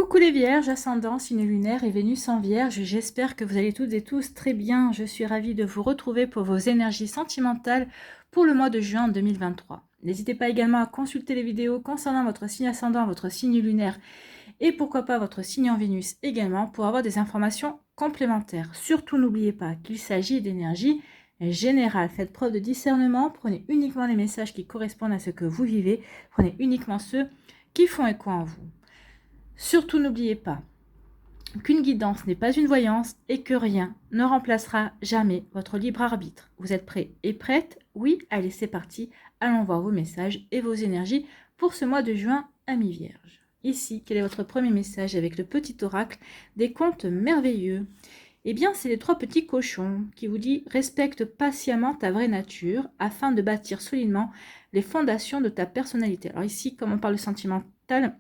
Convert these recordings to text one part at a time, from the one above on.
Coucou les vierges, ascendant, signe lunaire et Vénus en vierge, j'espère que vous allez toutes et tous très bien. Je suis ravie de vous retrouver pour vos énergies sentimentales pour le mois de juin 2023. N'hésitez pas également à consulter les vidéos concernant votre signe ascendant, votre signe lunaire et pourquoi pas votre signe en Vénus également pour avoir des informations complémentaires. Surtout n'oubliez pas qu'il s'agit d'énergie générale. Faites preuve de discernement, prenez uniquement les messages qui correspondent à ce que vous vivez, prenez uniquement ceux qui font écho en vous. Surtout n'oubliez pas qu'une guidance n'est pas une voyance et que rien ne remplacera jamais votre libre arbitre. Vous êtes prêts et prêtes? Oui, allez c'est parti, allons voir vos messages et vos énergies pour ce mois de juin à mi-vierge. Ici, quel est votre premier message avec le petit oracle des contes merveilleux? Eh bien, c'est les 3 petits cochons qui vous dit « Respecte patiemment ta vraie nature afin de bâtir solidement les fondations de ta personnalité ». Alors ici, comme on parle de sentimental,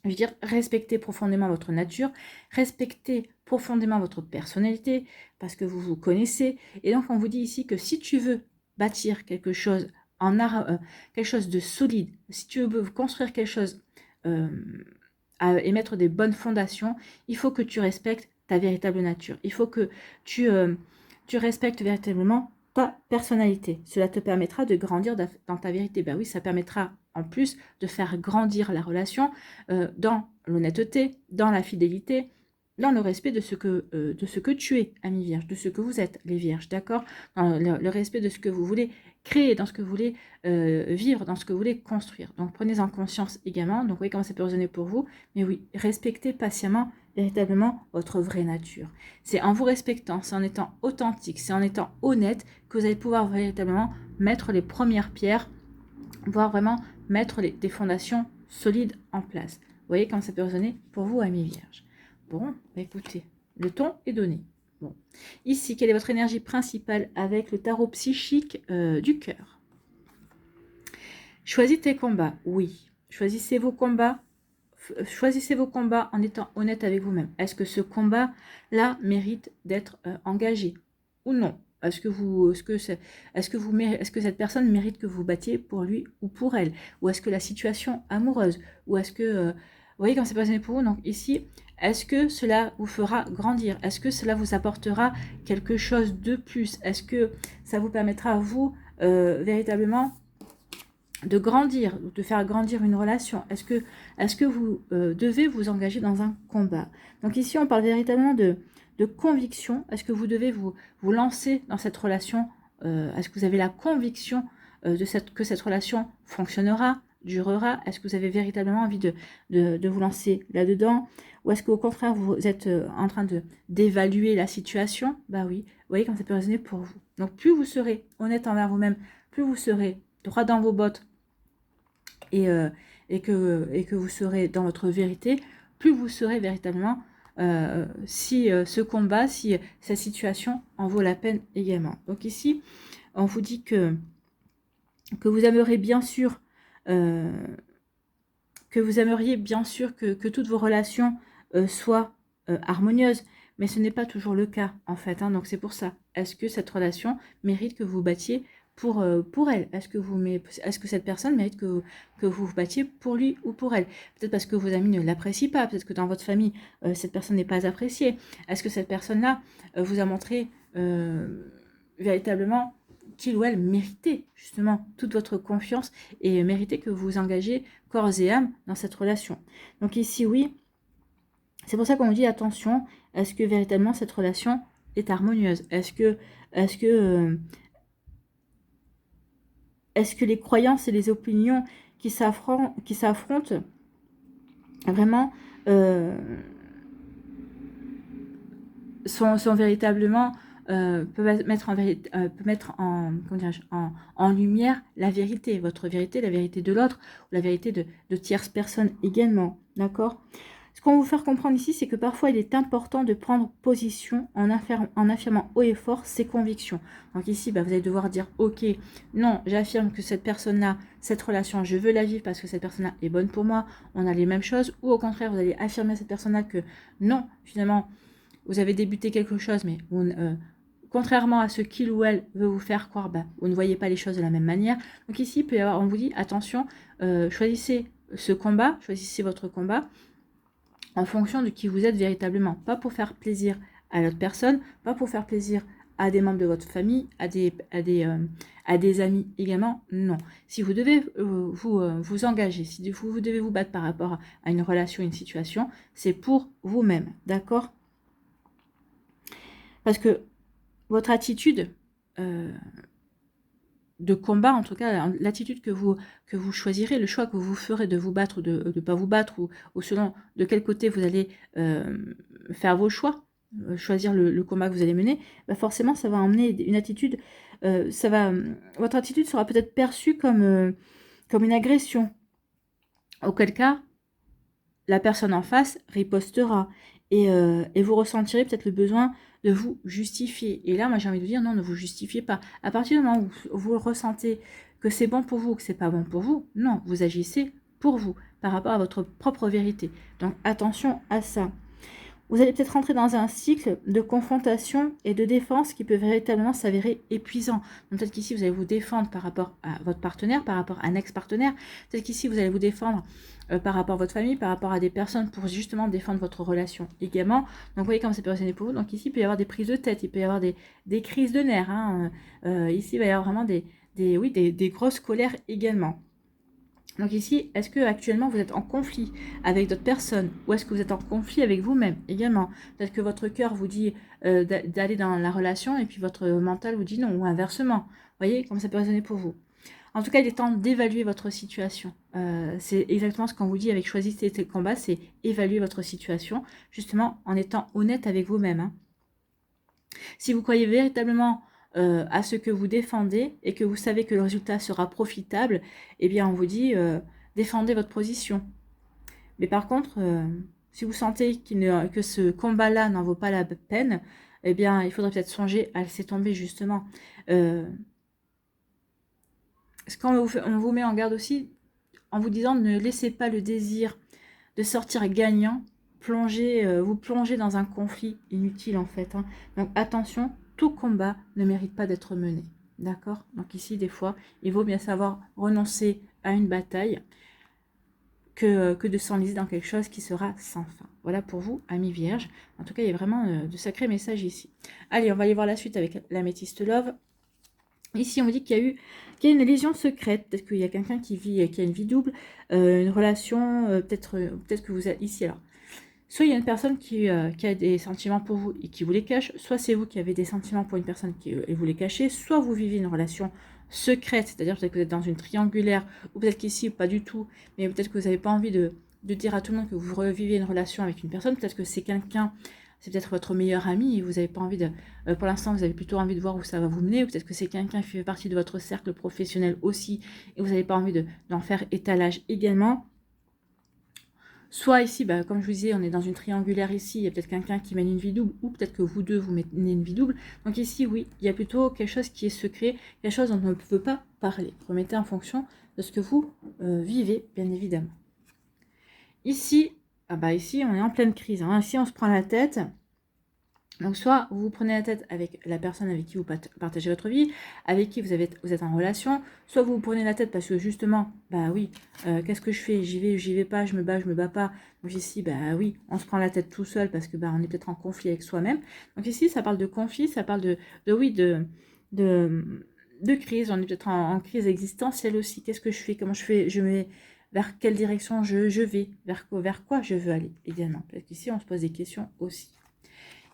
je veux dire, respectez profondément votre nature, respectez profondément votre personnalité, parce que vous vous connaissez. Et donc, on vous dit ici que si tu veux bâtir quelque chose en quelque chose de solide, si tu veux construire quelque chose et mettre des bonnes fondations, il faut que tu respectes ta véritable nature. Il faut que tu respectes véritablement ta personnalité. Cela te permettra de grandir dans ta vérité. Ben oui, ça permettra en plus de faire grandir la relation dans l'honnêteté, dans la fidélité, dans le respect de ce que tu es, ami vierge, de ce que vous êtes, les vierges, d'accord? Dans le respect de ce que vous voulez créer, dans ce que vous voulez vivre, dans ce que vous voulez construire. Donc prenez-en conscience également. Donc oui, comment ça peut résonner pour vous. Mais oui, respectez patiemment véritablement votre vraie nature. C'est en vous respectant, c'est en étant authentique, c'est en étant honnête que vous allez pouvoir véritablement mettre les premières pierres, pouvoir vraiment mettre des fondations solides en place. Vous voyez comment ça peut résonner pour vous, amis vierges. Bon, bah écoutez, le ton est donné. Bon. Ici, quelle est votre énergie principale avec le tarot psychique du cœur? Choisis tes combats, oui. Choisissez vos combats. Choisissez vos combats en étant honnête avec vous-même. Est-ce que ce combat-là mérite d'être engagé ou non? Est-ce que cette personne mérite que vous battiez pour lui ou pour elle? Ou est-ce que la situation amoureuse? Ou est-ce que... vous voyez comment c'est passé pour vous? Donc ici, est-ce que cela vous fera grandir? Est-ce que cela vous apportera quelque chose de plus? Est-ce que ça vous permettra à vous véritablement de grandir, de faire grandir une relation? Est-ce que vous devez vous engager dans un combat? Donc ici, on parle véritablement de conviction. Est-ce que vous devez vous lancer dans cette relation? Est-ce que vous avez la conviction que cette relation fonctionnera, durera? Est-ce que vous avez véritablement envie de vous lancer là-dedans? Ou est-ce qu'au contraire, vous êtes en train d'évaluer la situation? Bah oui, vous voyez quand ça peut résonner pour vous. Donc plus vous serez honnête envers vous-même, plus vous serez droit dans vos bottes, et que vous serez dans votre vérité, plus vous serez véritablement si ce combat, si cette situation en vaut la peine également. Donc ici, on vous dit que vous aimeriez bien sûr que toutes vos relations soient harmonieuses, mais ce n'est pas toujours le cas en fait, hein, donc c'est pour ça. Est-ce que cette relation mérite que vous battiez pour elle? Est-ce que cette personne mérite que vous vous battiez pour lui ou pour elle? Peut-être parce que vos amis ne l'apprécient pas, peut-être que dans votre famille, cette personne n'est pas appréciée. Est-ce que cette personne-là vous a montré véritablement qu'il ou elle méritait justement toute votre confiance et méritait que vous vous engagez corps et âme dans cette relation? Donc ici, oui, c'est pour ça qu'on dit attention, est-ce que véritablement cette relation est harmonieuse? Est-ce que les croyances et les opinions qui s'affrontent vraiment sont véritablement peut mettre en lumière la vérité, votre vérité, la vérité de l'autre, ou la vérité de tierces personnes également, d'accord? Ce qu'on veut vous faire comprendre ici, c'est que parfois il est important de prendre position en affirmant haut et fort ses convictions. Donc ici, vous allez devoir dire, ok, non, j'affirme que cette personne-là, cette relation, je veux la vivre parce que cette personne-là est bonne pour moi, on a les mêmes choses, ou au contraire, vous allez affirmer à cette personne-là que non, finalement, vous avez débuté quelque chose, mais contrairement à ce qu'il ou elle veut vous faire croire, vous ne voyez pas les choses de la même manière. Donc ici, il peut y avoir, on vous dit, attention, choisissez ce combat, choisissez votre combat, en fonction de qui vous êtes véritablement. Pas pour faire plaisir à l'autre personne, pas pour faire plaisir à des membres de votre famille, à des amis également, non. Si vous devez vous engager, si vous devez vous battre par rapport à une relation, une situation, c'est pour vous-même, d'accord? Parce que votre attitude de combat, en tout cas, l'attitude que vous choisirez, le choix que vous ferez de vous battre ou de ne pas vous battre, ou selon de quel côté vous allez faire vos choix, choisir le combat que vous allez mener, bah forcément, ça va emmener une attitude, votre attitude sera peut-être perçue comme une agression. Auquel cas, la personne en face ripostera et vous ressentirez peut-être le besoin de vous justifier. Et là, moi, j'ai envie de vous dire, non, ne vous justifiez pas. À partir du moment où vous ressentez que c'est bon pour vous, que c'est pas bon pour vous, non, vous agissez pour vous, par rapport à votre propre vérité. Donc, attention à ça. Vous allez peut-être rentrer dans un cycle de confrontation et de défense qui peut véritablement s'avérer épuisant. Donc peut-être qu'ici, vous allez vous défendre par rapport à votre partenaire, par rapport à un ex-partenaire. Peut-être qu'ici, vous allez vous défendre par rapport à votre famille, par rapport à des personnes pour justement défendre votre relation également. Donc vous voyez comment c'est positionné pour vous. Donc ici, il peut y avoir des prises de tête, il peut y avoir des crises de nerfs. Hein. Ici, il va y avoir vraiment des grosses colères également. Donc ici, est-ce que actuellement vous êtes en conflit avec d'autres personnes ou est-ce que vous êtes en conflit avec vous-même également? Peut-être que votre cœur vous dit d'aller dans la relation et puis votre mental vous dit non, ou inversement. Vous voyez comment ça peut résonner pour vous. En tout cas, il est temps d'évaluer votre situation. C'est exactement ce qu'on vous dit avec Choisissez tes combats, c'est évaluer votre situation, justement en étant honnête avec vous-même. Hein. Si vous croyez véritablement à ce que vous défendez et que vous savez que le résultat sera profitable, eh bien on vous dit défendez votre position. Mais par contre, si vous sentez que ce combat-là n'en vaut pas la peine, eh bien il faudrait peut-être songer à laisser tomber justement. Ce qu'on vous met en garde aussi en vous disant ne laissez pas le désir de sortir gagnant vous plonger dans un conflit inutile en fait. Hein. Donc attention, tout combat ne mérite pas d'être mené. D'accord? Donc ici, des fois, il vaut bien savoir renoncer à une bataille que de s'enliser dans quelque chose qui sera sans fin. Voilà pour vous, amis vierges. En tout cas, il y a vraiment de sacrés messages ici. Allez, on va aller voir la suite avec l'améthyste love. Ici, on me dit qu'il y a une lésion secrète. Peut-être qu'il y a quelqu'un qui a une vie double, une relation, peut-être que vous êtes ici. Alors, soit il y a une personne qui a des sentiments pour vous et qui vous les cache, soit c'est vous qui avez des sentiments pour une personne et vous les cachez, soit vous vivez une relation secrète, c'est-à-dire peut-être que vous êtes dans une triangulaire, ou peut-être qu'ici, pas du tout, mais peut-être que vous n'avez pas envie de dire à tout le monde que vous revivez une relation avec une personne, peut-être que c'est quelqu'un, c'est peut-être votre meilleur ami et vous n'avez pas envie de... pour l'instant, vous avez plutôt envie de voir où ça va vous mener, ou peut-être que c'est quelqu'un qui fait partie de votre cercle professionnel aussi et vous n'avez pas envie d'en faire étalage également. Soit ici, bah, comme je vous disais, on est dans une triangulaire ici, il y a peut-être quelqu'un qui mène une vie double, ou peut-être que vous deux, vous menez une vie double. Donc ici, oui, il y a plutôt quelque chose qui est secret, quelque chose dont on ne peut pas parler. Remettez en fonction de ce que vous vivez, bien évidemment. Ici, ici, on est en pleine crise. Hein. Ici, on se prend la tête. Donc, soit vous vous prenez la tête avec la personne avec qui vous partagez votre vie, avec qui vous êtes en relation, soit vous vous prenez la tête parce que justement, bah oui, qu'est-ce que je fais? J'y vais pas, je me bats pas. Donc ici, bah oui, on se prend la tête tout seul parce que bah on est peut-être en conflit avec soi-même. Donc ici, ça parle de conflit, ça parle de crise. On est peut-être en crise existentielle aussi. Qu'est-ce que je fais? Comment je fais? Je mets vers quelle direction je vais? Vers quoi je veux aller également? Parce qu'ici, on se pose des questions aussi.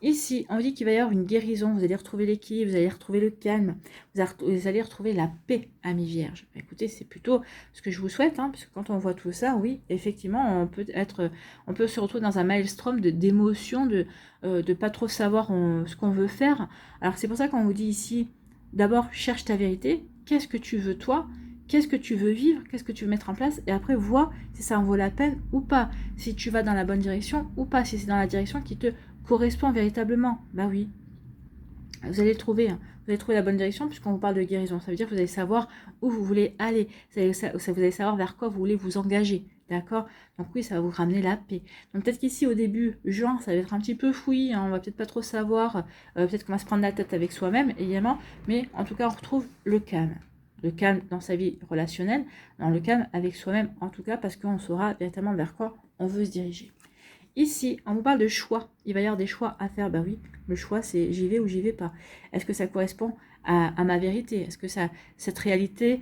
Ici, on dit qu'il va y avoir une guérison, vous allez retrouver l'équilibre, vous allez retrouver le calme, vous allez retrouver la paix, amis vierges. Écoutez, c'est plutôt ce que je vous souhaite, hein, parce que quand on voit tout ça, oui, effectivement, on peut se retrouver dans un maelstrom d'émotions, de pas trop savoir ce qu'on veut faire. Alors c'est pour ça qu'on vous dit ici, d'abord, cherche ta vérité, qu'est-ce que tu veux toi ? Qu'est-ce que tu veux vivre? Qu'est-ce que tu veux mettre en place? Et après, vois si ça en vaut la peine ou pas. Si tu vas dans la bonne direction ou pas. Si c'est dans la direction qui te correspond véritablement. Bah oui. Vous allez trouver la bonne direction puisqu'on vous parle de guérison. Ça veut dire que vous allez savoir où vous voulez aller. Vous allez savoir vers quoi vous voulez vous engager. D'accord? Donc oui, ça va vous ramener la paix. Donc peut-être qu'ici, au début, juin, ça va être un petit peu fouillis. Hein, on va peut-être pas trop savoir. Peut-être qu'on va se prendre la tête avec soi-même également. Mais en tout cas, on retrouve le calme. Le calme dans sa vie relationnelle, dans le calme avec soi-même en tout cas, parce qu'on saura véritablement vers quoi on veut se diriger. Ici, on vous parle de choix. Il va y avoir des choix à faire. Ben oui, le choix, c'est j'y vais ou j'y vais pas. Est-ce que ça correspond à ma vérité? Est-ce que cette réalité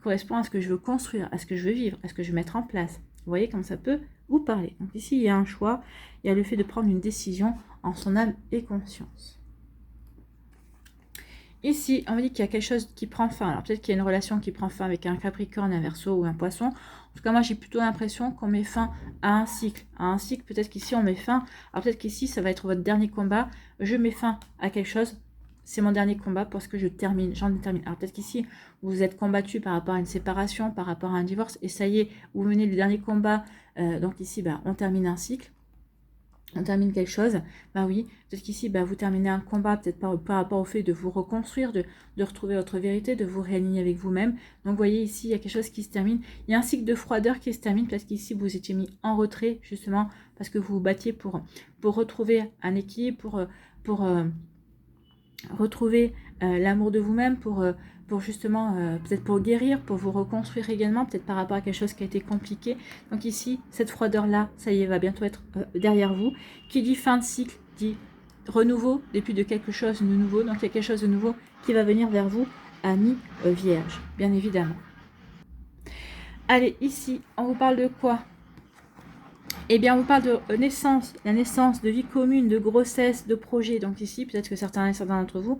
correspond à ce que je veux construire, à ce que je veux vivre, à ce que je veux mettre en place? Vous voyez comment ça peut vous parler. Donc ici, il y a un choix. Il y a le fait de prendre une décision en son âme et conscience. Ici, on me dit qu'il y a quelque chose qui prend fin. Alors peut-être qu'il y a une relation qui prend fin avec un Capricorne, un Verseau ou un Poisson. En tout cas, moi, j'ai plutôt l'impression qu'on met fin à un cycle. À un cycle, peut-être qu'ici, on met fin. Alors peut-être qu'ici, ça va être votre dernier combat. Je mets fin à quelque chose. C'est mon dernier combat parce que je termine, j'en termine. Alors peut-être qu'ici, vous êtes combattu par rapport à une séparation, par rapport à un divorce. Et ça y est, vous menez le dernier combat. Donc ici, on termine un cycle. On termine quelque chose, bah oui, peut-être qu'ici, vous terminez un combat, peut-être par rapport au fait de vous reconstruire, de retrouver votre vérité, de vous réaligner avec vous-même. Donc, vous voyez, ici, il y a quelque chose qui se termine. Il y a un cycle de froideur qui se termine, parce qu'ici, vous étiez mis en retrait, justement, parce que vous vous battiez pour retrouver un équilibre, pour retrouver l'amour de vous-même, pour justement, peut-être pour guérir, pour vous reconstruire également, peut-être par rapport à quelque chose qui a été compliqué. Donc ici, cette froideur-là, ça y est, va bientôt être derrière vous. Qui dit fin de cycle, dit renouveau, début de quelque chose de nouveau. Donc il y a quelque chose de nouveau qui va venir vers vous, amis vierges, bien évidemment. Allez, ici, on vous parle de quoi? Eh bien, on vous parle de naissance, la naissance, de vie commune, de grossesse, de projet. Donc ici, peut-être que certains d'entre vous,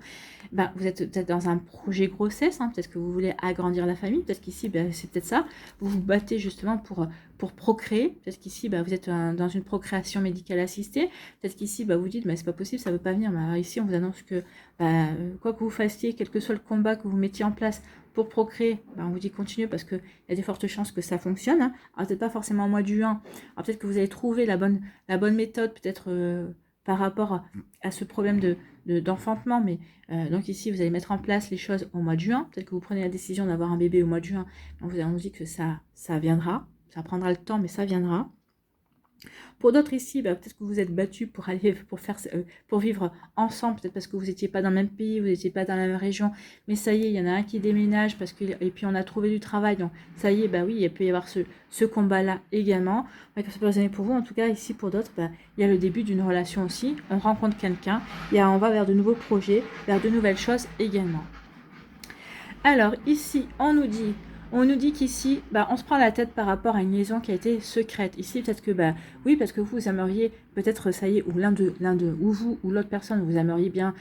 vous êtes peut-être dans un projet grossesse, peut-être que vous voulez agrandir la famille, peut-être qu'ici, c'est peut-être ça. Vous vous battez justement pour procréer. Peut-être qu'ici, vous êtes dans une procréation médicale assistée. Peut-être qu'ici, vous dites, c'est pas possible, ça ne veut pas venir. Mais alors ici, on vous annonce que quoi que vous fassiez, quel que soit le combat que vous mettiez en place pour procréer, on vous dit continuez parce qu'il y a des fortes chances que ça fonctionne. Alors peut-être pas forcément au mois de juin. Alors peut-être que vous allez trouver la bonne méthode, peut-être par rapport à ce problème d'enfantement. Mais donc ici, vous allez mettre en place les choses au mois de juin. Peut-être que vous prenez la décision d'avoir un bébé au mois de juin. Donc on vous dit que ça viendra. Ça prendra le temps, mais ça viendra. Pour d'autres ici, peut-être que vous êtes battus pour vivre ensemble, peut-être parce que vous n'étiez pas dans le même pays, vous n'étiez pas dans la même région, mais ça y est, il y en a un qui déménage, et puis on a trouvé du travail, donc ça y est, oui, il peut y avoir ce combat-là également. Ça peut résonner pour vous, en tout cas ici pour d'autres, il y a le début d'une relation aussi, on rencontre quelqu'un, on va vers de nouveaux projets, vers de nouvelles choses également. Alors ici, on nous dit qu'ici, on se prend la tête par rapport à une liaison qui a été secrète. Ici, peut-être que, oui, parce que vous aimeriez, peut-être, ça y est, ou l'un de, ou vous, ou l'autre personne, vous aimeriez bien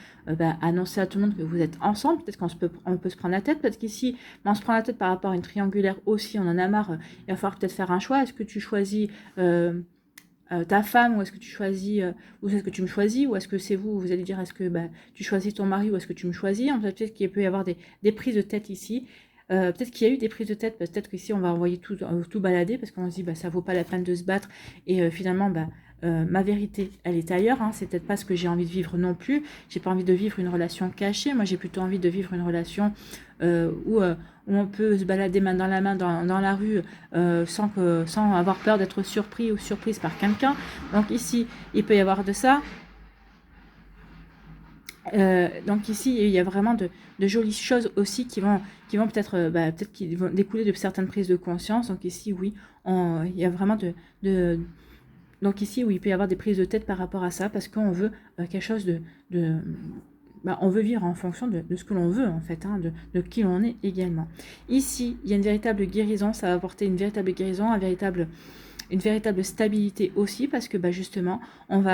annoncer à tout le monde que vous êtes ensemble. Peut-être on peut se prendre la tête. Peut-être qu'ici, on se prend la tête par rapport à une triangulaire aussi, on en a marre. Il va falloir peut-être faire un choix. Est-ce que tu choisis ta femme, ou est-ce que tu choisis, ou est-ce que tu me choisis, ou est-ce que c'est vous allez dire, est-ce que tu choisis ton mari, ou est-ce que tu me choisis? Peut-être qu'il peut y avoir des prises de tête ici. Peut-être qu'il y a eu des prises de tête, peut-être qu'ici on va envoyer tout balader, parce qu'on se dit ça vaut pas la peine de se battre, et finalement ma vérité elle est ailleurs, c'est peut-être pas ce que j'ai envie de vivre non plus, j'ai pas envie de vivre une relation cachée, moi j'ai plutôt envie de vivre une relation où on peut se balader main dans la main dans la rue sans avoir peur d'être surpris ou surprise par quelqu'un. Donc ici il peut y avoir de ça. Donc ici, il y a vraiment de jolies choses aussi qui vont peut-être qui vont découler de certaines prises de conscience. Donc ici, oui, il y a vraiment donc ici, oui, il peut y avoir des prises de tête par rapport à ça, parce qu'on veut quelque chose on veut vivre en fonction de ce que l'on veut, en fait, de qui l'on est également. Ici, il y a une véritable guérison, ça va apporter une véritable guérison, une véritable stabilité aussi, parce que justement, on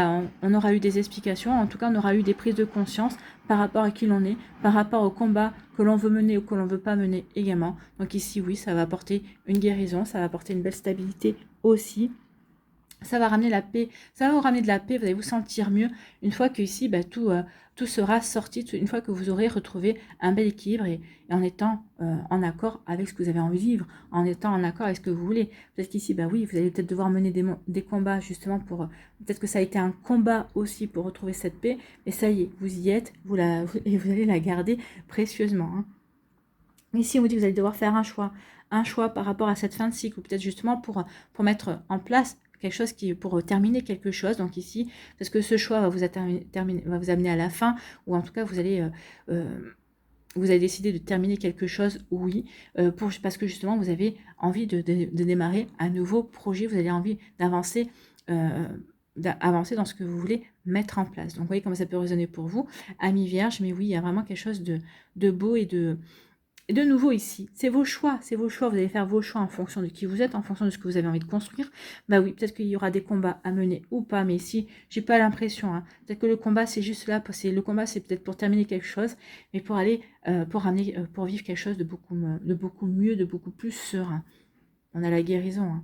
aura eu des explications, en tout cas on aura eu des prises de conscience par rapport à qui l'on est, par rapport au combat que l'on veut mener ou que l'on ne veut pas mener également. Donc ici, oui, ça va apporter une guérison, ça va apporter une belle stabilité aussi. Ça va ramener la paix, ça va vous ramener de la paix, vous allez vous sentir mieux une fois que ici tout sera sorti, une fois que vous aurez retrouvé un bel équilibre et en étant en accord avec ce que vous avez envie de vivre, en étant en accord avec ce que vous voulez. Peut-être qu'ici, oui, vous allez peut-être devoir mener des combats justement pour, peut-être que ça a été un combat aussi pour retrouver cette paix, mais ça y est, vous y êtes, et vous allez la garder précieusement. Ici, on vous dit que vous allez devoir faire un choix par rapport à cette fin de cycle, ou peut-être justement pour mettre en place quelque chose pour terminer quelque chose. Donc ici, parce que ce choix va vous amener à la fin, ou en tout cas vous allez décider de terminer quelque chose, oui, parce que justement vous avez envie de démarrer un nouveau projet, vous avez envie d'avancer d'avancer dans ce que vous voulez mettre en place. Donc, vous voyez comment ça peut résonner pour vous, Amis Vierge, mais oui, il y a vraiment quelque chose de beau et de nouveau ici. C'est vos choix, vous allez faire vos choix en fonction de qui vous êtes, en fonction de ce que vous avez envie de construire. Bah oui, peut-être qu'il y aura des combats à mener ou pas, mais ici, j'ai pas l'impression, hein. Peut-être que le combat, c'est juste là, le combat, c'est peut-être pour terminer quelque chose, mais pour aller, pour vivre quelque chose de beaucoup mieux, de beaucoup plus serein. On a la guérison, hein.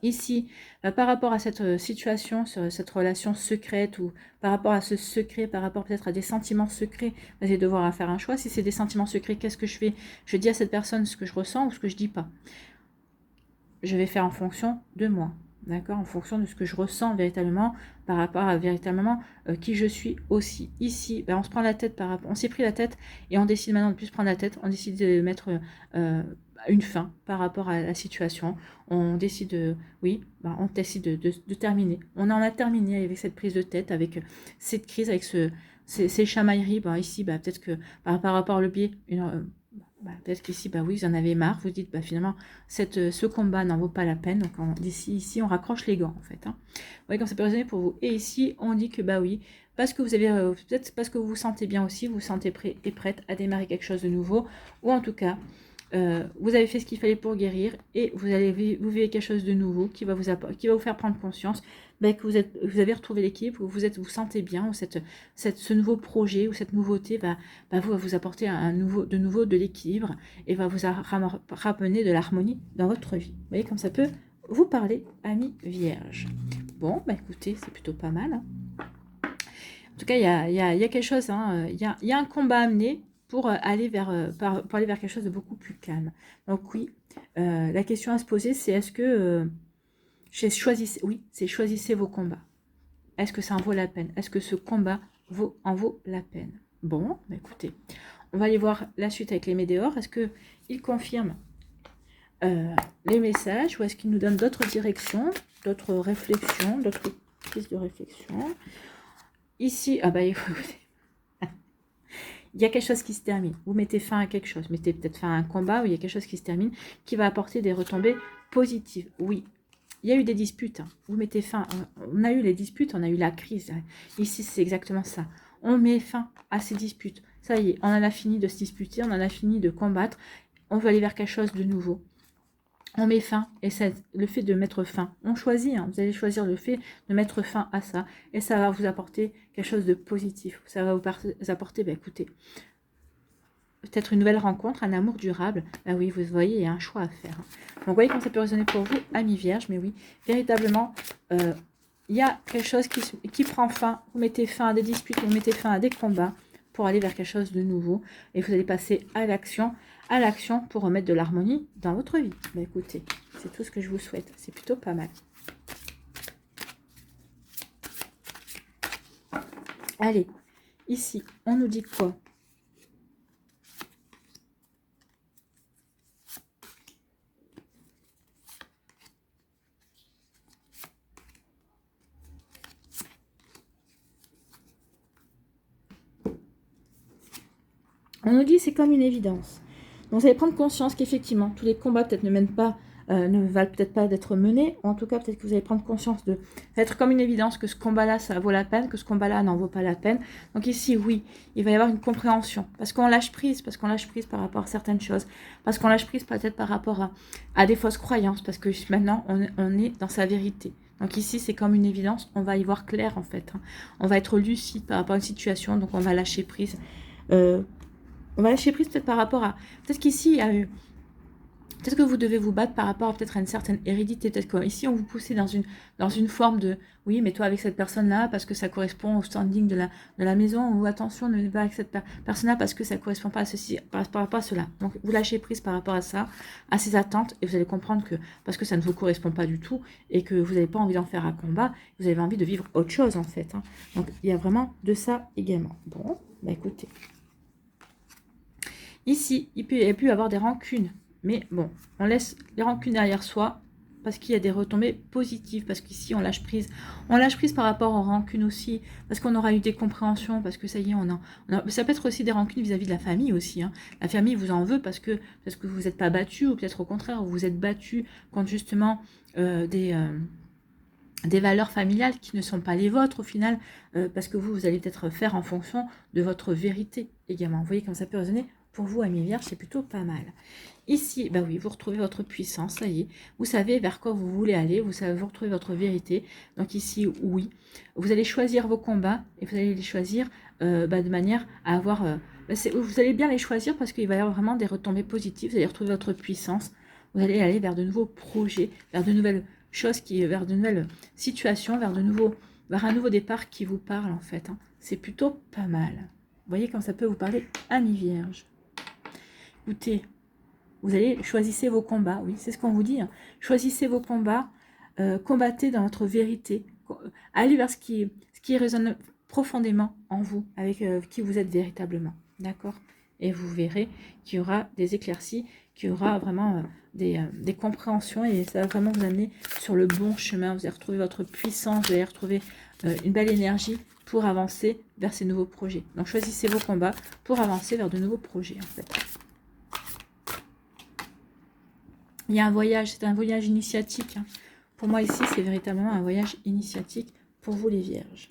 Ici, par rapport à cette situation, cette relation secrète, ou par rapport à ce secret, par rapport peut-être à des sentiments secrets, vous allez devoir faire un choix. Si c'est des sentiments secrets, qu'est-ce que je fais? Je dis à cette personne ce que je ressens ou ce que je dis pas. Je vais faire en fonction de moi, d'accord? En fonction de ce que je ressens véritablement, par rapport à véritablement qui je suis aussi. Ici, on se prend la tête on s'est pris la tête et on décide maintenant de ne plus se prendre la tête. On décide de mettre une fin par rapport à la situation. On décide, on décide de terminer. On en a terminé avec cette prise de tête, avec cette crise, avec ces chamailleries. Ici, peut-être que par rapport au biais, peut-être qu'ici, oui, vous en avez marre. Vous dites, finalement, ce combat n'en vaut pas la peine. Donc, ici, on raccroche les gants, en fait. Hein. Vous voyez, comme ça peut résonner pour vous. Et ici, on dit que, oui, parce que vous avez, peut-être parce que vous vous sentez bien aussi, vous vous sentez prêt et prête à démarrer quelque chose de nouveau, ou en tout cas, vous avez fait ce qu'il fallait pour guérir et vous vivez quelque chose de nouveau qui va vous faire prendre conscience que vous avez retrouvé l'équilibre, que vous sentez bien, ou ce nouveau projet ou cette nouveauté va vous apporter de nouveau de l'équilibre et va vous ramener de l'harmonie dans votre vie. Vous voyez comme ça peut vous parler, amis vierges. Bon, écoutez, c'est plutôt pas mal. Hein. En tout cas, il y a quelque chose, hein, il y a un combat à mener pour aller vers quelque chose de beaucoup plus calme. Donc oui, la question à se poser, c'est est-ce que choisissez vos combats. Est-ce que ça en vaut la peine? Est-ce que ce combat en vaut la peine? Bon, écoutez, on va aller voir la suite avec les météores. Est-ce qu'ils confirment les messages, ou est-ce qu'ils nous donnent d'autres directions, d'autres réflexions, d'autres pistes de réflexion? Ici, écoutez, il y a quelque chose qui se termine. Vous mettez fin à quelque chose. Mettez peut-être fin à un combat où il y a quelque chose qui se termine, qui va apporter des retombées positives. Oui, il y a eu des disputes. Hein. Vous mettez fin. On a eu les disputes, on a eu la crise. Ici, c'est exactement ça. On met fin à ces disputes. Ça y est, on en a fini de se disputer, on en a fini de combattre. On veut aller vers quelque chose de nouveau. On met fin, et c'est le fait de mettre fin. On choisit, hein, vous allez choisir le fait de mettre fin à ça, et ça va vous apporter quelque chose de positif. Ça va vous apporter, écoutez, peut-être une nouvelle rencontre, un amour durable. Oui, vous voyez, il y a un choix à faire. Donc, vous voyez comment ça peut résonner pour vous, amis vierges, mais oui, véritablement, il y a quelque chose qui prend fin. Vous mettez fin à des disputes, vous mettez fin à des combats pour aller vers quelque chose de nouveau, et vous allez passer à l'action pour remettre de l'harmonie dans votre vie. Écoutez, c'est tout ce que je vous souhaite. C'est plutôt pas mal. Allez, ici, on nous dit quoi? On nous dit c'est comme une évidence. Donc vous allez prendre conscience qu'effectivement, tous les combats peut-être ne valent peut-être pas d'être menés, ou en tout cas peut-être que vous allez prendre conscience de être comme une évidence que ce combat-là, ça vaut la peine, que ce combat-là n'en vaut pas la peine. Donc ici, oui, il va y avoir une compréhension, parce qu'on lâche prise par rapport à certaines choses, parce qu'on lâche prise peut-être par rapport à des fausses croyances, parce que maintenant, on est dans sa vérité. Donc ici, c'est comme une évidence, on va y voir clair en fait. Hein. On va être lucide par rapport à une situation, donc on va lâcher prise. On va lâcher prise peut-être par rapport à... Peut-être qu'ici, il y a eu... Peut-être que vous devez vous battre par rapport à peut-être à une certaine hérédité. Peut-être qu'ici, on vous poussait dans une forme de... Oui, mais toi avec cette personne-là, parce que ça correspond au standing de la maison. Ou attention, ne pas avec cette personne-là parce que ça ne correspond pas à ceci, par rapport à cela. Donc, vous lâchez prise par rapport à ça, à ces attentes. Et vous allez comprendre que parce que ça ne vous correspond pas du tout et que vous n'avez pas envie d'en faire un combat, vous avez envie de vivre autre chose, en fait. Hein. Donc, il y a vraiment de ça également. Bon, écoutez... Ici, il peut y avoir des rancunes. Mais bon, on laisse les rancunes derrière soi parce qu'il y a des retombées positives. Parce qu'ici, on lâche prise. On lâche prise par rapport aux rancunes aussi. Parce qu'on aura eu des compréhensions. Parce que ça y est, ça peut être aussi des rancunes vis-à-vis de la famille aussi. Hein. La famille vous en veut parce que vous n'êtes pas battu. Ou peut-être au contraire, vous vous êtes battu contre justement des valeurs familiales qui ne sont pas les vôtres au final, parce que vous allez peut-être faire en fonction de votre vérité également. Vous voyez comme ça peut résonner pour vous, amis vierges, c'est plutôt pas mal. Ici, bah oui, vous retrouvez votre puissance, ça y est. Vous savez vers quoi vous voulez aller, vous savez, vous retrouvez votre vérité. Donc ici, oui, vous allez choisir vos combats et vous allez les choisir de manière à avoir... vous allez bien les choisir parce qu'il va y avoir vraiment des retombées positives. Vous allez retrouver votre puissance. Vous allez aller vers de nouveaux projets, vers de nouvelles choses, vers de nouvelles situations, vers un nouveau départ qui vous parle en fait. Hein. C'est plutôt pas mal. Vous voyez comme ça peut vous parler, amis vierges. Écoutez, vous allez choisissez vos combats, oui, c'est ce qu'on vous dit. Hein. Choisissez vos combats, combattez dans votre vérité, allez vers ce qui résonne profondément en vous, avec qui vous êtes véritablement, d'accord? Et vous verrez qu'il y aura des éclaircies, qu'il y aura vraiment des compréhensions et ça va vraiment vous amener sur le bon chemin. Vous allez retrouver votre puissance, vous allez retrouver une belle énergie pour avancer vers ces nouveaux projets. Donc choisissez vos combats pour avancer vers de nouveaux projets en fait. Il y a un voyage, c'est un voyage initiatique. Hein. Pour moi ici, c'est véritablement un voyage initiatique pour vous les vierges.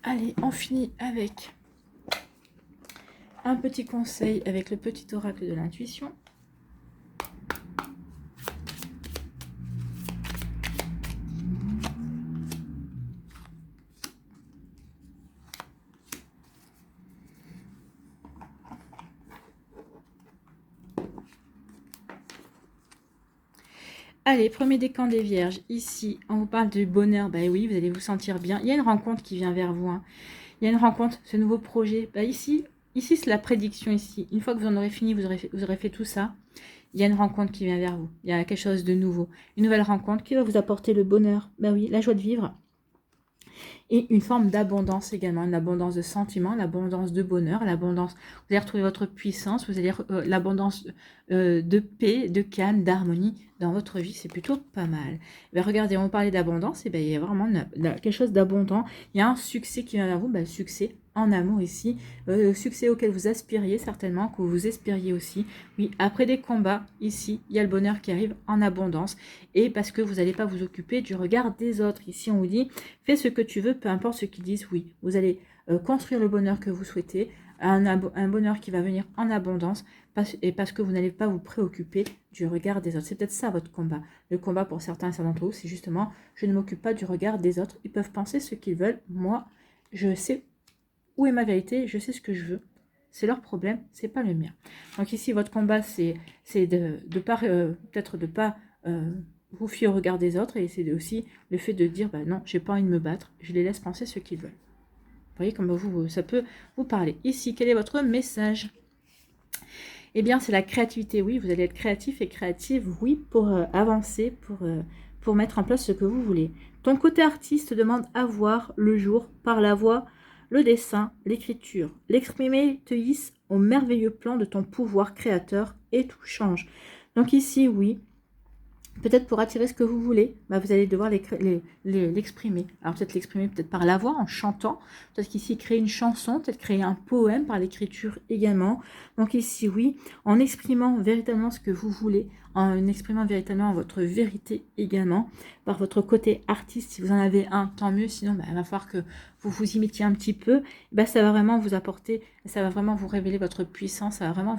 Allez, on finit avec un petit conseil avec le petit oracle de l'intuition. Allez, premier décan des vierges. Ici, on vous parle du bonheur. Bah oui, vous allez vous sentir bien. Il y a une rencontre qui vient vers vous. Hein. Il y a une rencontre, ce nouveau projet. Bah ici c'est la prédiction. Ici, une fois que vous en aurez fini, vous aurez fait tout ça. Il y a une rencontre qui vient vers vous. Il y a quelque chose de nouveau. Une nouvelle rencontre qui va vous apporter le bonheur. Bah oui, la joie de vivre. Et une forme d'abondance également, une abondance de sentiments, l'abondance de bonheur, l'abondance, vous allez retrouver votre puissance, vous allez l'abondance de paix, de calme, d'harmonie dans votre vie, c'est plutôt pas mal. Ben, regardez, on parlait d'abondance, et ben, il y a vraiment quelque chose d'abondant, il y a un succès qui vient vers vous, ben, succès en amour ici, succès auquel vous aspiriez certainement, que vous espériez aussi. Oui, après des combats, ici, il y a le bonheur qui arrive en abondance, et parce que vous n'allez pas vous occuper du regard des autres. Ici, on vous dit, fais ce que tu veux, peu importe ce qu'ils disent, oui. Vous allez construire le bonheur que vous souhaitez, un bonheur qui va venir en abondance, parce que vous n'allez pas vous préoccuper du regard des autres. C'est peut-être ça votre combat. Le combat pour certains et certains d'entre vous, c'est justement, je ne m'occupe pas du regard des autres. Ils peuvent penser ce qu'ils veulent. Moi, je sais où est ma vérité, je sais ce que je veux. C'est leur problème, c'est pas le mien. Donc ici, votre combat, c'est de pas peut-être de pas vous fier au regard des autres, et c'est aussi le fait de dire, bah non, j'ai pas envie de me battre, je les laisse penser ce qu'ils veulent. Vous voyez comme ça peut vous parler. Ici, quel est votre message? Eh bien, c'est la créativité. Oui, vous allez être créatif et créative, oui, pour avancer, pour mettre en place ce que vous voulez. Ton côté artiste demande à voir le jour par la voix, le dessin, l'écriture. L'exprimer te hisse au merveilleux plan de ton pouvoir créateur et tout change. Donc ici, oui, peut-être pour attirer ce que vous voulez, bah vous allez devoir l'exprimer. Alors peut-être l'exprimer peut-être par la voix, en chantant. Peut-être qu'ici, créer une chanson, peut-être créer un poème par l'écriture également. Donc ici, oui, en exprimant véritablement ce que vous voulez, en exprimant véritablement votre vérité également, par votre côté artiste. Si vous en avez un, tant mieux. Sinon, bah, il va falloir que vous vous imitiez un petit peu. Bah, ça va vraiment vous apporter, ça va vraiment vous révéler votre puissance. Ça va vraiment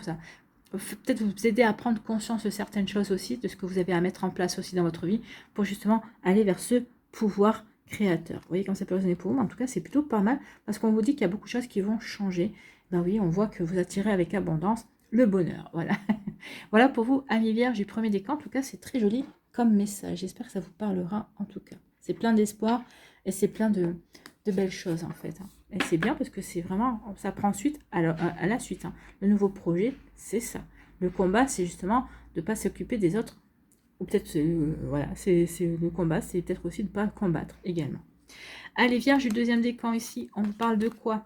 peut-être vous aider à prendre conscience de certaines choses aussi, de ce que vous avez à mettre en place aussi dans votre vie, pour justement aller vers ce pouvoir créateur. Vous voyez comme ça peut résonner pour vous, mais en tout cas c'est plutôt pas mal, parce qu'on vous dit qu'il y a beaucoup de choses qui vont changer. Ben oui, on voit que vous attirez avec abondance le bonheur, voilà. Voilà pour vous, amis vierges du premier décan. En tout cas, c'est très joli comme message. J'espère que ça vous parlera en tout cas. C'est plein d'espoir et c'est plein de belles choses en fait. Et c'est bien parce que c'est vraiment, ça prend suite à la suite. Le nouveau projet, c'est ça. Le combat, c'est justement de ne pas s'occuper des autres. Ou peut-être, voilà, c'est le combat, c'est peut-être aussi de ne pas combattre également. Allez, Vierge du deuxième décan ici, on vous parle de quoi?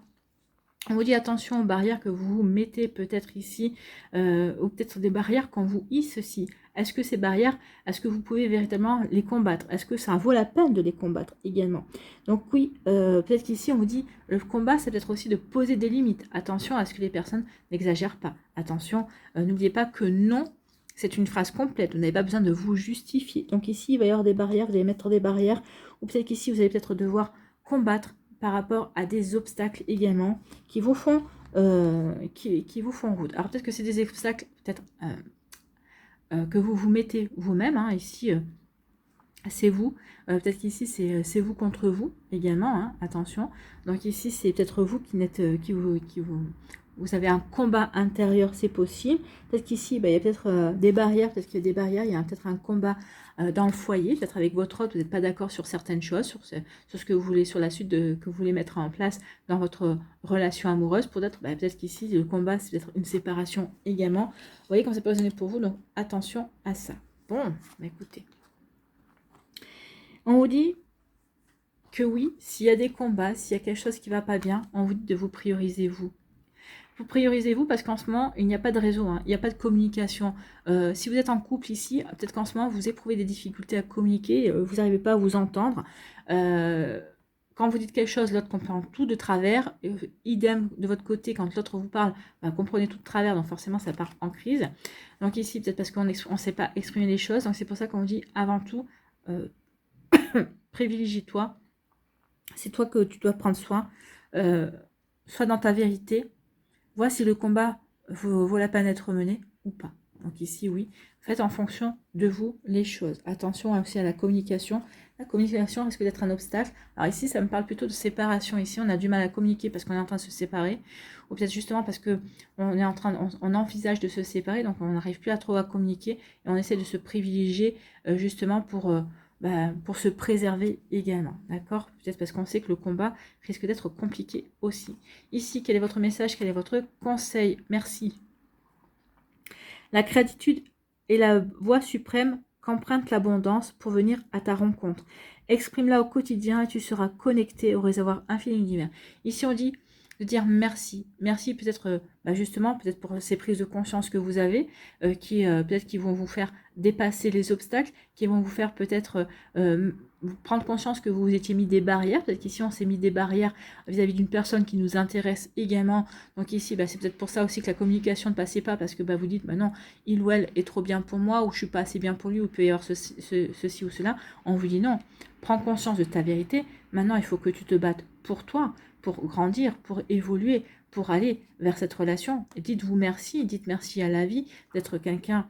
On vous dit attention aux barrières que vous mettez peut-être ici, ou peut-être des barrières qu'on vous hisse aussi. Est-ce que ces barrières, est-ce que vous pouvez véritablement les combattre? Est-ce que ça vaut la peine de les combattre également? Donc oui, peut-être qu'ici on vous dit, le combat c'est peut-être aussi de poser des limites. Attention à ce que les personnes n'exagèrent pas. Attention, n'oubliez pas que non, c'est une phrase complète, vous n'avez pas besoin de vous justifier. Donc ici il va y avoir des barrières, vous allez mettre des barrières, ou peut-être qu'ici vous allez peut-être devoir combattre par rapport à des obstacles également qui vous font qui vous font route. Alors peut-être que c'est des obstacles peut-être que vous vous mettez vous-même. Ici, c'est vous. Peut-être qu'ici, c'est vous contre vous également. Attention. Donc ici, c'est peut-être vous qui n'êtes vous avez un combat intérieur, c'est possible. Peut-être qu'ici, il y a peut-être des barrières. Peut-être qu'il y a des barrières. Il y a peut-être un combat dans le foyer. Peut-être avec votre autre, vous n'êtes pas d'accord sur certaines choses, sur ce que vous voulez, sur la suite que vous voulez mettre en place dans votre relation amoureuse. Peut-être qu'ici, le combat, c'est peut-être une séparation également. Vous voyez comme ça peut résonner pour vous. Donc, attention à ça. Bon, écoutez. On vous dit que oui, s'il y a des combats, s'il y a quelque chose qui ne va pas bien, on vous dit de vous prioriser vous. Vous priorisez vous parce qu'en ce moment, il n'y a pas de réseau, il n'y a pas de communication. Si vous êtes en couple ici, peut-être qu'en ce moment, vous éprouvez des difficultés à communiquer, vous n'arrivez pas à vous entendre. Quand vous dites quelque chose, l'autre comprend tout de travers. Idem de votre côté, quand l'autre vous parle, comprenez tout de travers, donc forcément, ça part en crise. Donc ici, peut-être parce qu'on ne sait pas exprimer les choses, donc c'est pour ça qu'on vous dit avant tout, privilégie-toi. C'est toi que tu dois prendre soin. Sois dans ta vérité. Vois si le combat vaut la peine d'être mené ou pas. Donc ici, oui, faites en fonction de vous les choses. Attention aussi à la communication. La communication risque d'être un obstacle. Alors ici, ça me parle plutôt de séparation. Ici, on a du mal à communiquer parce qu'on est en train de se séparer. Ou peut-être justement parce que on envisage de se séparer, donc on n'arrive plus à trop à communiquer. Et on essaie de se privilégier justement pour se préserver également, d'accord? Peut-être parce qu'on sait que le combat risque d'être compliqué aussi. Ici, quel est votre message? Quel est votre conseil? Merci. La gratitude est la voie suprême qu'emprunte l'abondance pour venir à ta rencontre. Exprime-la au quotidien et tu seras connecté au réservoir infini du divin. Ici, on dit de dire merci. Merci peut-être justement, peut-être pour ces prises de conscience que vous avez, peut-être qui vont vous faire dépasser les obstacles, qui vont vous faire peut-être prendre conscience que vous vous étiez mis des barrières. Peut-être qu'ici, on s'est mis des barrières vis-à-vis d'une personne qui nous intéresse également. Donc ici, c'est peut-être pour ça aussi que la communication ne passait pas, parce que vous dites, non, il ou elle est trop bien pour moi, ou je suis pas assez bien pour lui, ou il peut y avoir ceci ou cela. On vous dit non, prends conscience de ta vérité. Maintenant, il faut que tu te battes pour toi, pour grandir, pour évoluer, pour aller vers cette relation. Dites-vous merci, dites merci à la vie d'être quelqu'un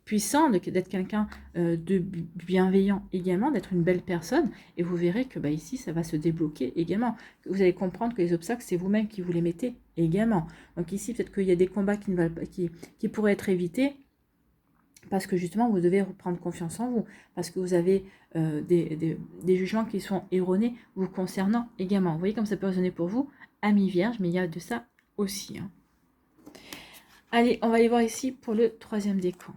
puissant, d'être quelqu'un de bienveillant également, d'être une belle personne, et vous verrez que ici, ça va se débloquer également. Vous allez comprendre que les obstacles, c'est vous-même qui vous les mettez également. Donc ici, peut-être qu'il y a des combats qui pourraient être évités, parce que justement, vous devez reprendre confiance en vous, parce que vous avez des jugements qui sont erronés vous concernant également. Vous voyez comme ça peut résonner pour vous, amis vierges, mais il y a de ça aussi. Allez, on va aller voir ici pour le troisième décan.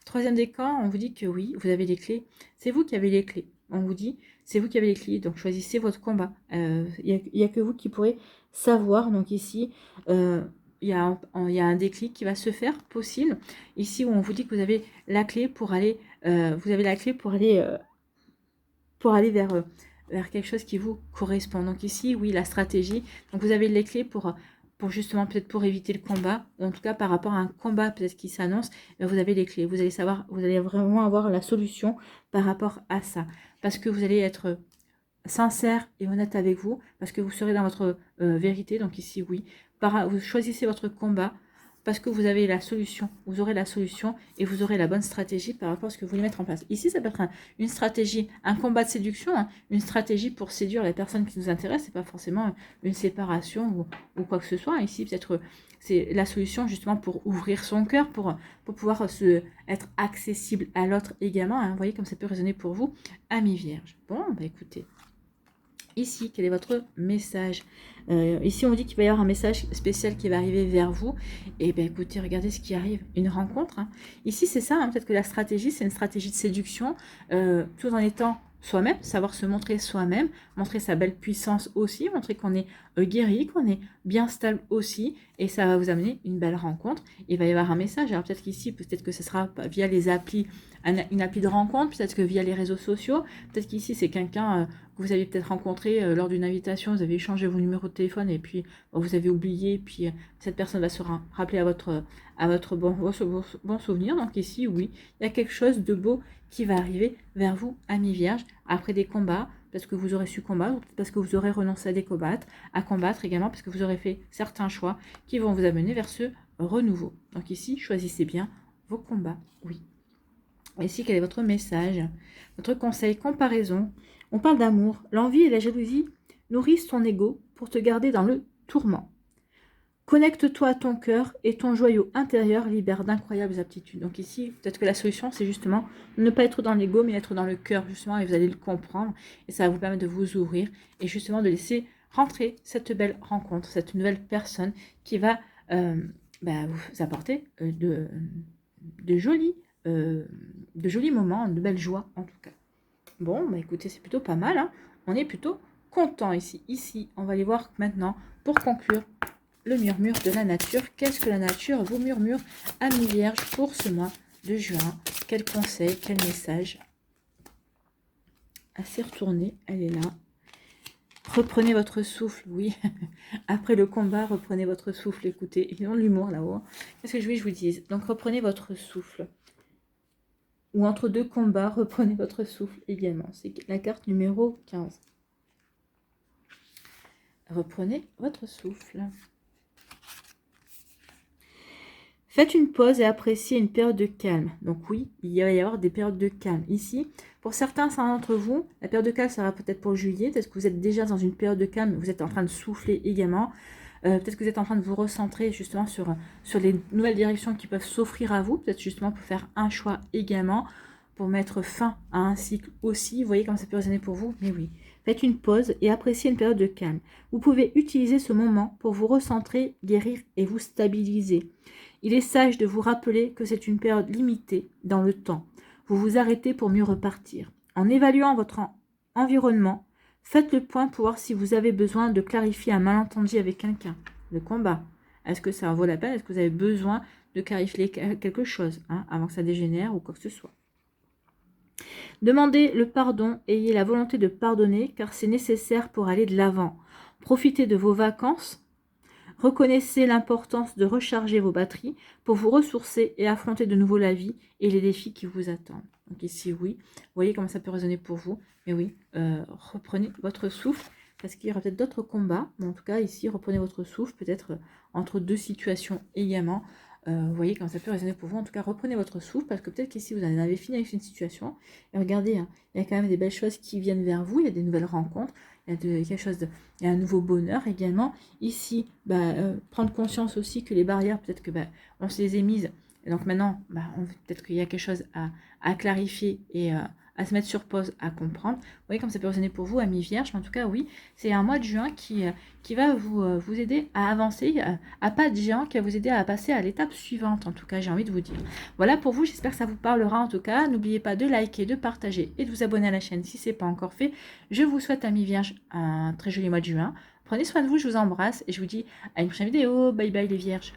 Troisième décan, on vous dit que oui, vous avez les clés. C'est vous qui avez les clés. On vous dit, c'est vous qui avez les clés, donc choisissez votre combat. Il n'y a que vous qui pourrez savoir. Donc ici, il y a un déclic qui va se faire possible. Ici, où on vous dit que vous avez la clé pour aller, vers quelque chose qui vous correspond. Donc ici, oui, la stratégie. Donc vous avez les clés pour justement peut-être pour éviter le combat, ou en tout cas par rapport à un combat peut-être qui s'annonce, vous avez les clés. Vous allez savoir, vous allez vraiment avoir la solution par rapport à ça. Parce que vous allez être sincère et honnête avec vous, parce que vous serez dans votre vérité. Donc ici, oui, vous choisissez votre combat parce que vous avez la solution, vous aurez la solution et vous aurez la bonne stratégie par rapport à ce que vous voulez mettre en place. Ici, ça peut être une stratégie, un combat de séduction, une stratégie pour séduire la personne qui nous intéresse, c'est pas forcément une séparation ou quoi que ce soit. Ici, peut-être c'est la solution justement pour ouvrir son cœur, pour pouvoir être accessible à l'autre également. Vous voyez comme ça peut résonner pour vous, amis vierges. Bon, écoutez. Ici, quel est votre message? Ici, on dit qu'il va y avoir un message spécial qui va arriver vers vous. Et bien, écoutez, regardez ce qui arrive. Une rencontre. Hein. Ici, c'est ça. Hein, peut-être que la stratégie, c'est une stratégie de séduction, tout en étant soi-même, savoir se montrer soi-même, montrer sa belle puissance aussi, montrer qu'on est guéri, qu'on est bien stable aussi. Et ça va vous amener une belle rencontre. Il va y avoir un message. Alors, peut-être qu'ici, peut-être que ce sera via les applis, une appli de rencontre, peut-être que via les réseaux sociaux. Peut-être qu'ici, c'est quelqu'un que vous avez peut-être rencontré lors d'une invitation, vous avez échangé vos numéros de téléphone et puis vous avez oublié, puis cette personne va se rappeler à votre bon souvenir. Donc ici, oui, il y a quelque chose de beau qui va arriver vers vous, amis vierges, après des combats, parce que vous aurez su combattre, parce que vous aurez renoncé à combattre également, parce que vous aurez fait certains choix qui vont vous amener vers ce renouveau. Donc ici, choisissez bien vos combats, oui. Ici, quel est votre message? Votre conseil, comparaison. On parle d'amour. L'envie et la jalousie nourrissent ton ego pour te garder dans le tourment. Connecte-toi à ton cœur et ton joyau intérieur libère d'incroyables aptitudes. Donc ici, peut-être que la solution, c'est justement ne pas être dans l'ego, mais être dans le cœur, justement, et vous allez le comprendre. Et ça va vous permettre de vous ouvrir et justement de laisser rentrer cette belle rencontre, cette nouvelle personne qui va vous apporter de jolis moments, de belles joies en tout cas. Bon, bah écoutez, c'est plutôt pas mal. Hein. On est plutôt content ici. Ici, on va aller voir maintenant, pour conclure, le murmure de la nature. Qu'est-ce que la nature vous murmure, amis vierges, pour ce mois de juin? Quel conseil, quel message? Assez retournée, elle est là. Reprenez votre souffle, oui. Après le combat, reprenez votre souffle. Écoutez, ils ont de l'humour là-haut. Qu'est-ce que je veux que je vous dise? Donc, reprenez votre souffle. Ou entre deux combats, reprenez votre souffle également. C'est la carte numéro 15. Reprenez votre souffle. Faites une pause et appréciez une période de calme. Donc oui, il va y avoir des périodes de calme. Ici, pour certains d'entre vous, la période de calme sera peut-être pour juillet. Peut-être que vous êtes déjà dans une période de calme, vous êtes en train de souffler également. Peut-être que vous êtes en train de vous recentrer justement sur les nouvelles directions qui peuvent s'offrir à vous. Peut-être justement pour faire un choix également, pour mettre fin à un cycle aussi. Vous voyez comment ça peut résonner pour vous? Mais oui. Faites une pause et appréciez une période de calme. Vous pouvez utiliser ce moment pour vous recentrer, guérir et vous stabiliser. Il est sage de vous rappeler que c'est une période limitée dans le temps. Vous vous arrêtez pour mieux repartir. En évaluant votre environnement, faites le point pour voir si vous avez besoin de clarifier un malentendu avec quelqu'un. Le combat. Est-ce que ça vaut la peine? Est-ce que vous avez besoin de clarifier quelque chose avant que ça dégénère ou quoi que ce soit? Demandez le pardon, ayez la volonté de pardonner car c'est nécessaire pour aller de l'avant. Profitez de vos vacances. Reconnaissez l'importance de recharger vos batteries pour vous ressourcer et affronter de nouveau la vie et les défis qui vous attendent. Donc ici, oui, vous voyez comment ça peut résonner pour vous. Mais oui, reprenez votre souffle parce qu'il y aura peut-être d'autres combats. Mais en tout cas, ici, reprenez votre souffle, peut-être entre deux situations également. Vous voyez comment ça peut résonner pour vous. En tout cas, reprenez votre souffle parce que peut-être qu'ici, vous en avez fini avec une situation. Et regardez, hein, il y a quand même des belles choses qui viennent vers vous. Il y a des nouvelles rencontres. Il y a il y a un nouveau bonheur également. Ici, prendre conscience aussi que les barrières, peut-être que on se les est mises. Et donc maintenant, peut-être qu'il y a quelque chose à clarifier et à se mettre sur pause, à comprendre. Vous voyez comme ça peut résonner pour vous, amis vierges. Mais en tout cas, oui, c'est un mois de juin qui va vous aider à avancer, à pas de géant, qui va vous aider à passer à l'étape suivante. En tout cas, j'ai envie de vous dire. Voilà pour vous, j'espère que ça vous parlera en tout cas. N'oubliez pas de liker, de partager et de vous abonner à la chaîne si ce n'est pas encore fait. Je vous souhaite, amis vierges, un très joli mois de juin. Prenez soin de vous, je vous embrasse et je vous dis à une prochaine vidéo. Bye bye les vierges.